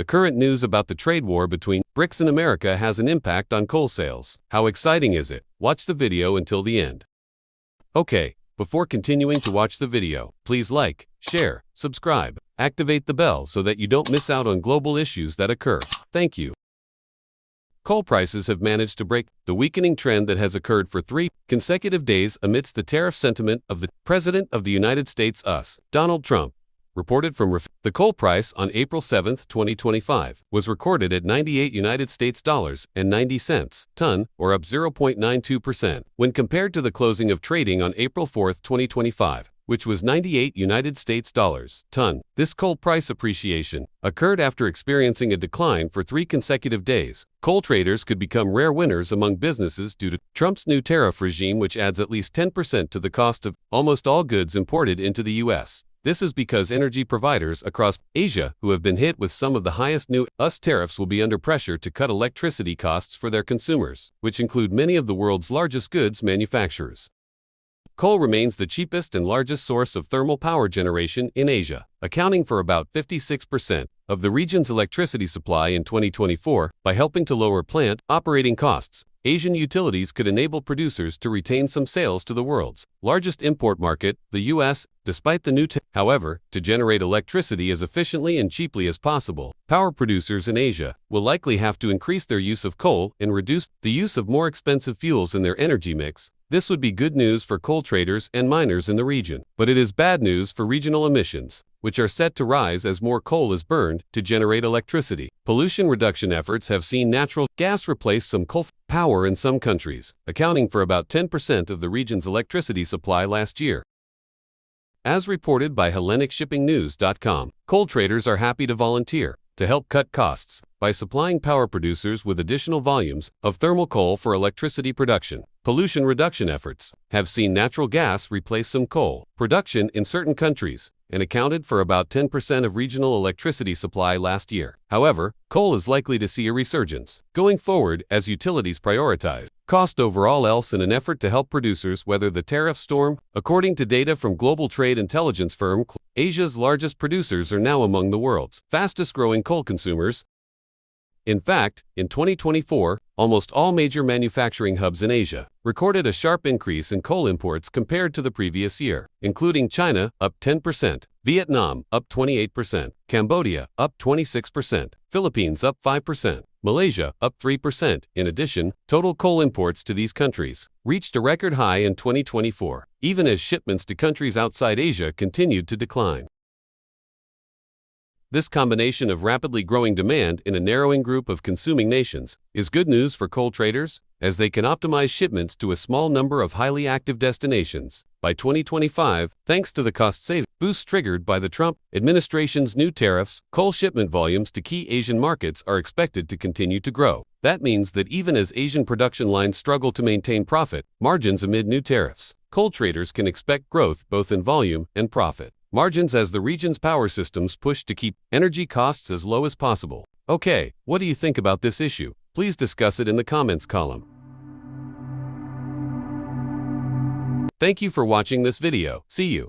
The current news about the trade war between Brics and America has an impact on coal sales. How exciting is it? Watch the video until the end. Okay, before continuing to watch the video, please like, share, subscribe, activate the bell so that you don't miss out on global issues that occur. Thank you. Coal prices have managed to break the weakening trend that has occurred for 3 consecutive days amidst the tariff sentiment of the President of the United States, Donald Trump. Reported from the coal price on April 7, 2025, was recorded at $98 ton, or up 0.92%, when compared to the closing of trading on April 4, 2025, which was $98 ton. This coal price appreciation occurred after experiencing a decline for 3 consecutive days. Coal traders could become rare winners among businesses due to Trump's new tariff regime, which adds at least 10% to the cost of almost all goods imported into the U.S. This is because energy providers across Asia who have been hit with some of the highest new US tariffs will be under pressure to cut electricity costs for their consumers, which include many of the world's largest goods manufacturers. Coal remains the cheapest and largest source of thermal power generation in Asia, accounting for about 56% of the region's electricity supply in 2024. By helping to lower plant operating costs, Asian utilities could enable producers to retain some sales to the world's largest import market, the U.S. Despite the new however, to generate electricity as efficiently and cheaply as possible, power producers in Asia will likely have to increase their use of coal and reduce the use of more expensive fuels in their energy mix. This would be good news for coal traders and miners in the region, but it is bad news for regional emissions, which are set to rise as more coal is burned to generate electricity. Pollution reduction efforts have seen natural gas replace some coal power in some countries, accounting for about 10% of the region's electricity supply last year. As reported by HellenicShippingNews.com, coal traders are happy to volunteer to help cut costs by supplying power producers with additional volumes of thermal coal for electricity production. Pollution reduction efforts have seen natural gas replace some coal production in certain countries and accounted for about 10% of regional electricity supply last year. However, coal is likely to see a resurgence going forward as utilities prioritize cost overall else in an effort to help producers weather the tariff storm. According to data from global trade intelligence firm, Asia's largest producers are now among the world's fastest growing coal consumers. In fact, in 2024, almost all major manufacturing hubs in Asia recorded a sharp increase in coal imports compared to the previous year, including China, up 10%, Vietnam, up 28%, Cambodia, up 26%, Philippines, up 5%, Malaysia, up 3%. In addition, total coal imports to these countries reached a record high in 2024, even as shipments to countries outside Asia continued to decline. This combination of rapidly growing demand in a narrowing group of consuming nations is good news for coal traders, as they can optimize shipments to a small number of highly active destinations. By 2025, thanks to the cost-saving boost triggered by the Trump administration's new tariffs, coal shipment volumes to key Asian markets are expected to continue to grow. That means that even as Asian production lines struggle to maintain profit margins amid new tariffs, coal traders can expect growth both in volume and profit margins as the region's power systems push to keep energy costs as low as possible. Okay, what do you think about this issue? Please discuss it in the comments column. Thank you for watching this video. See you.